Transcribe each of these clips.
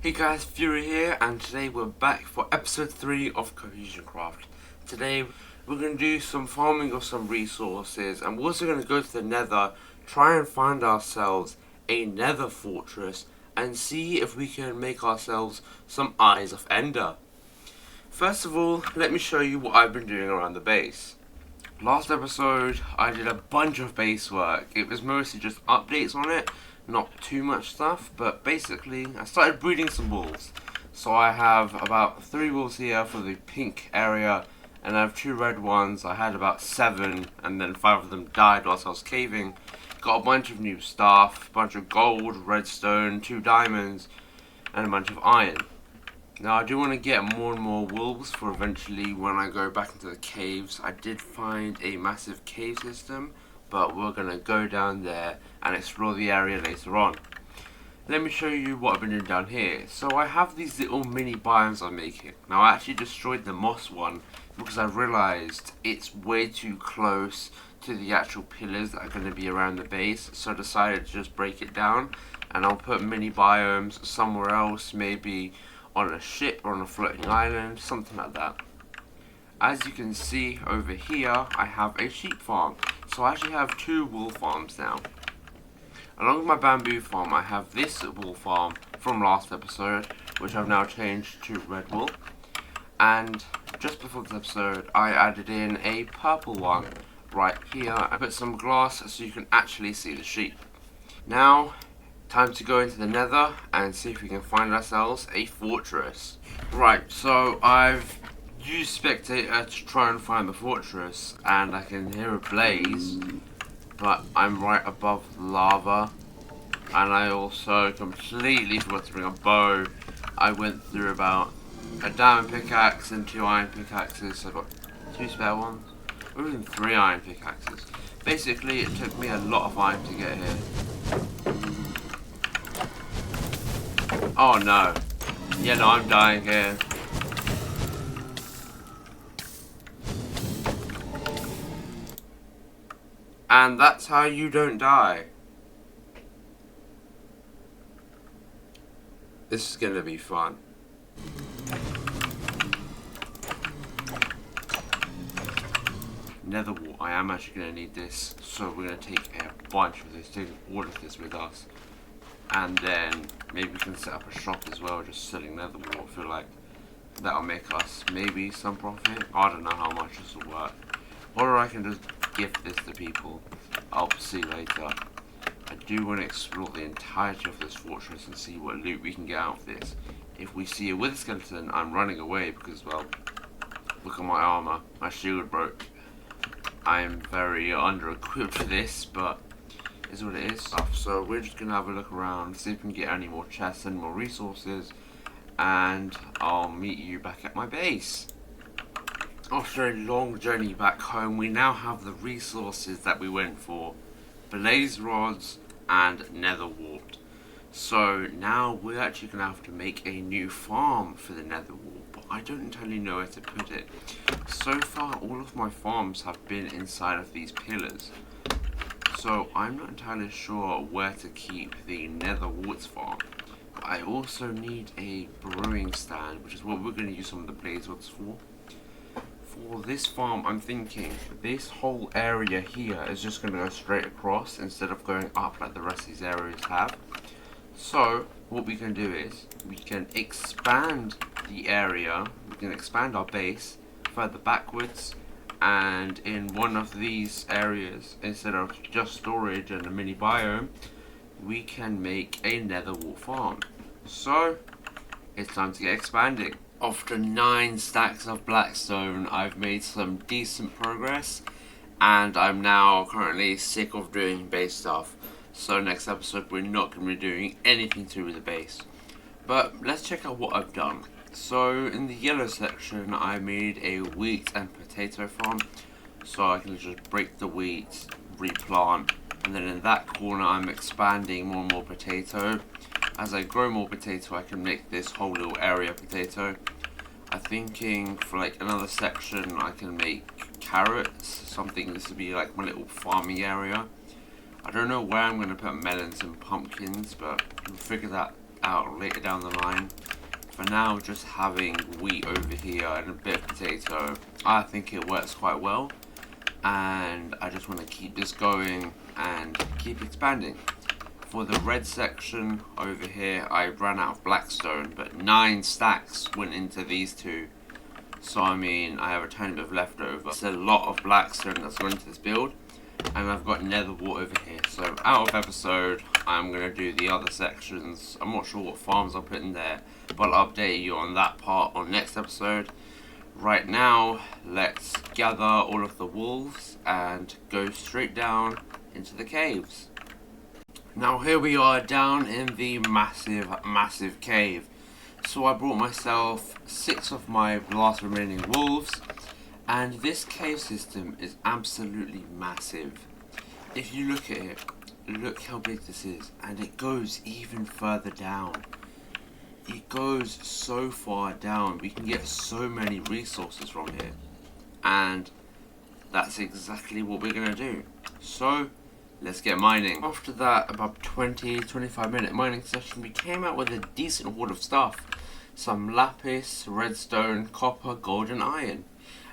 Hey guys, Fury here, and today we're back for episode 3 of CohesionCraft. Today we're going to do some farming of some resources, and we're also going to go to the Nether, try and find ourselves a Nether fortress, and see if we can make ourselves some Eyes of Ender. First of all, let me show you what I've been doing around the base. Last episode, I did a bunch of base work. It was mostly just updates on it, not too much stuff, but basically I started breeding some wolves. So I have about 3 wolves here for the pink area, and I have 2 red ones. I had about 7, and then 5 of them died whilst I was caving. Got a bunch of new stuff, a bunch of gold, redstone, 2 diamonds, and a bunch of iron. Now I do want to get more and more wolves for eventually when I go back into the caves. I did find a massive cave system, but we're going to go down there and explore the area later on. Let me show you what I've been doing down here. So I have these little mini biomes I'm making. Now I actually destroyed the moss one because I realised it's way too close to the actual pillars that are going to be around the base. So I decided to just break it down, and I'll put mini biomes somewhere else, maybe on a ship or on a floating island, something like that. As you can see over here, I have a sheep farm. So I actually have 2 wool farms now. Along with my bamboo farm, I have this wool farm from last episode, which I've now changed to red wool. And just before this episode, I added in a purple one right here. I put some glass so you can actually see the sheep. Now, time to go into the Nether and see if we can find ourselves a fortress. Right, so I've used Spectator to try and find the fortress, and I can hear a blaze, but I'm right above lava, and I also completely forgot to bring a bow. I went through about a diamond pickaxe and 2 iron pickaxes, so I've got 2 spare ones, or even 3 iron pickaxes. Basically, it took me a lot of iron to get here. Oh no. Yeah, no, I'm dying here. And that's how you don't die. This is gonna be fun. Nether wall. I am actually gonna need this, so we're gonna take a bunch of this, take all of this with us. And then maybe we can set up a shop as well, just selling nether wall. I feel like that'll make us maybe some profit. I don't know how much this will work. Or I can just gift this to people. I'll see later. I do want to explore the entirety of this fortress and see what loot we can get out of this. If we see a wither skeleton, I'm running away because, well, look at my armor. My shield broke. I am very under-equipped for this, but is what it is. So we're just gonna have a look around, see if we can get any more chests and more resources, and I'll meet you back at my base. After a long journey back home, we now have the resources that we went for: blaze rods and nether wart. So now we're actually gonna have to make a new farm for the nether wart, but I don't entirely know where to put it. So far, all of my farms have been inside of these pillars. So I'm not entirely sure where to keep the nether warts farm. But I also need a brewing stand, which is what we're going to use some of the blaze rods for. For this farm, I'm thinking this whole area here is just going to go straight across instead of going up like the rest of these areas have. So what we can do is we can expand the area, we can expand our base further backwards, and in one of these areas, instead of just storage and a mini biome, we can make a nether wart farm. So it's time to get expanding. After 9 stacks of blackstone, I've made some decent progress, and I'm now currently sick of doing base stuff. So next episode we're not going to be doing anything to do with the base. But let's check out what I've done. So in the yellow section, I made a wheat and potato farm, so I can just break the wheat, replant, and then in that corner I'm expanding more and more potato. As I grow more potato, I can make this whole little area potato. I'm thinking for like another section I can make carrots, something this would be like my little farming area. I don't know where I'm going to put melons and pumpkins, but we'll figure that out later down the line. For now, just having wheat over here and a bit of potato, I think it works quite well. And I just want to keep this going and keep expanding. For the red section over here, I ran out of blackstone, but 9 stacks went into these two. So I mean, I have a tiny bit of leftover. It's a lot of blackstone that's gone into this build. And I've got nether wart over here. So out of episode, I'm going to do the other sections. I'm not sure what farms I'll put in there, but I'll update you on that part on next episode. Right now, let's gather all of the wolves and go straight down into the caves. Now here we are down in the massive cave. So I brought myself 6 of my last remaining wolves. And this cave system is absolutely massive. If you look at it, look how big this is. And it goes even further down. It goes so far down. We can get so many resources from here. And that's exactly what we're going to do. So, let's get mining. After that, about 20-25 minute mining session, we came out with a decent hoard of stuff. Some lapis, redstone, copper, gold and iron.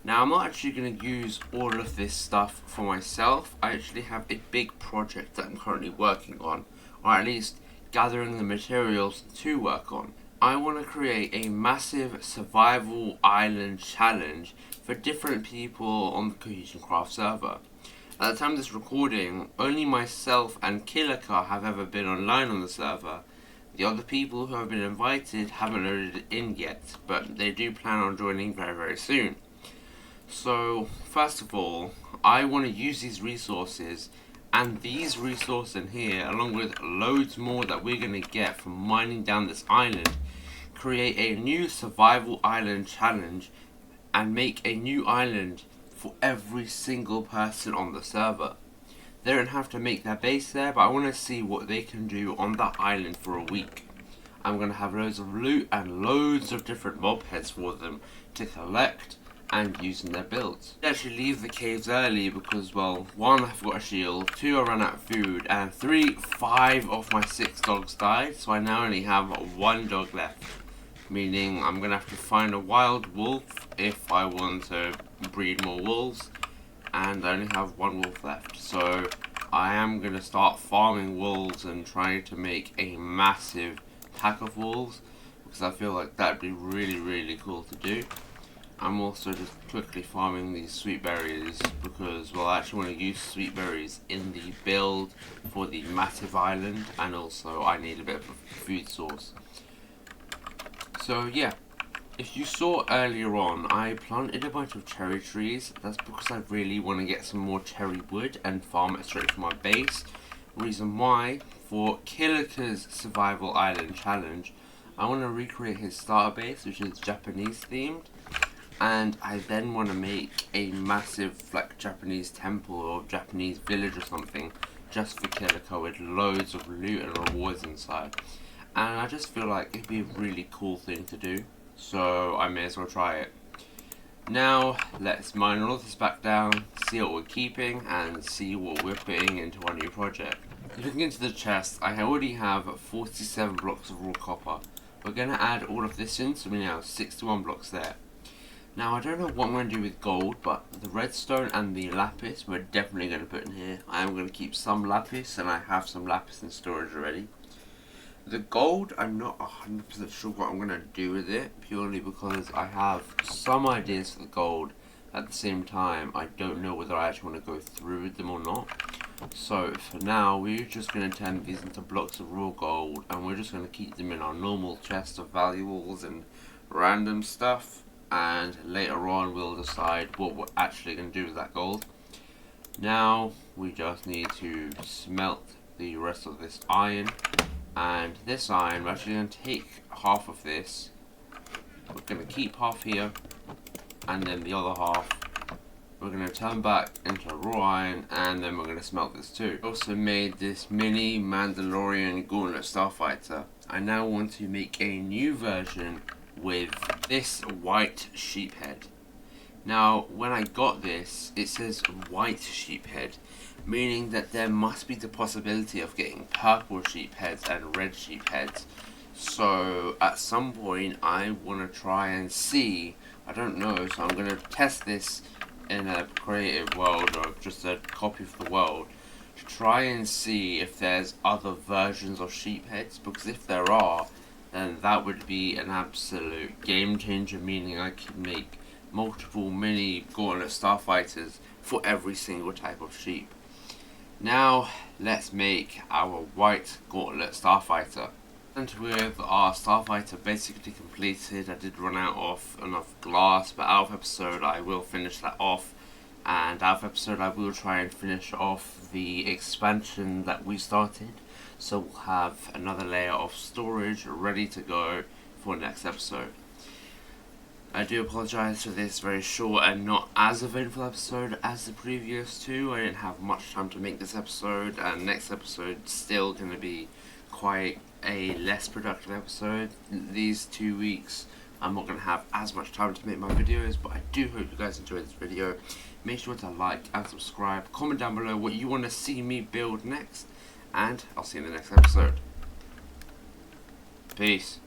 Now, I'm not actually going to use all of this stuff for myself. I actually have a big project that I'm currently working on, or at least gathering the materials to work on. I want to create a massive survival island challenge for different people on the CohesionCraft server. At the time of this recording, only myself and KillerCar have ever been online on the server. The other people who have been invited haven't loaded in yet, but they do plan on joining very soon. So, first of all, I want to use these resources, and these resources in here, along with loads more that we're going to get from mining down this island, create a new survival island challenge, and make a new island for every single person on the server. They don't have to make their base there, but I want to see what they can do on that island for a week. I'm going to have loads of loot and loads of different mob heads for them to collect and use in their builds. I actually leave the caves early because, well, 1, I've got a shield, 2, I ran out of food, and 3, 5 of my 6 dogs died, so I now only have 1 dog left. Meaning I'm going to have to find a wild wolf if I want to breed more wolves, and I only have 1 wolf left. So I am going to start farming wolves and trying to make a massive pack of wolves, because I feel like that'd be really cool to do. I'm also just quickly farming these sweet berries because, well, I actually want to use sweet berries in the build for the massive island, and also I need a bit of a food source. So yeah, if you saw earlier on, I planted a bunch of cherry trees. That's because I really want to get some more cherry wood and farm it straight from my base. Reason why, for KillerCar's Survival Island Challenge, I want to recreate his starter base, which is Japanese themed. And I then want to make a massive, like, Japanese temple or Japanese village or something just for KillerCar with loads of loot and rewards inside. And I just feel like it'd be a really cool thing to do, so I may as well try it. Now, let's mine all of this back down, see what we're keeping, and see what we're putting into our new project. Looking into the chest, I already have 47 blocks of raw copper. We're going to add all of this in, so we now have 61 blocks there. Now, I don't know what I'm going to do with gold, but the redstone and the lapis we're definitely going to put in here. I am going to keep some lapis, and I have some lapis in storage already. The gold, I'm not 100% sure what I'm going to do with it, purely because I have some ideas for the gold. At the same time, I don't know whether I actually want to go through with them or not. So, for now, we're just going to turn these into blocks of raw gold, and we're just going to keep them in our normal chest of valuables and random stuff. And later on we'll decide what we're actually going to do with that gold. Now we just need to smelt the rest of this iron, and this iron we're actually going to take half of this, we're going to keep half here, and then the other half we're going to turn back into raw iron, and then we're going to smelt this too. I also made this mini Mandalorian Gauntlet Starfighter. I now want to make a new version with this white sheep head. Now, when I got this, it says white sheep head, meaning that there must be the possibility of getting purple sheep heads and red sheep heads. So at some point I want to try and see, I don't know, so I'm going to test this in a creative world or just a copy of the world to try and see if there's other versions of sheep heads, because if there are, then that would be an absolute game changer, meaning I could make multiple mini Gauntlet Starfighters for every single type of sheep. Now let's make our white Gauntlet Starfighter. And with our Starfighter basically completed, I did run out of enough glass, but out of episode I will finish that off, and out of episode I will try and finish off the expansion that we started, so we'll have another layer of storage ready to go for next episode. I do apologise for this very short and not as eventful episode as the previous two. I didn't have much time to make this episode, and next episode still going to be quite a less productive episode. These 2 weeks I'm not going to have as much time to make my videos, but I do hope you guys enjoyed this video. Make sure to like and subscribe, comment down below what you want to see me build next, and I'll see you in the next episode. Peace.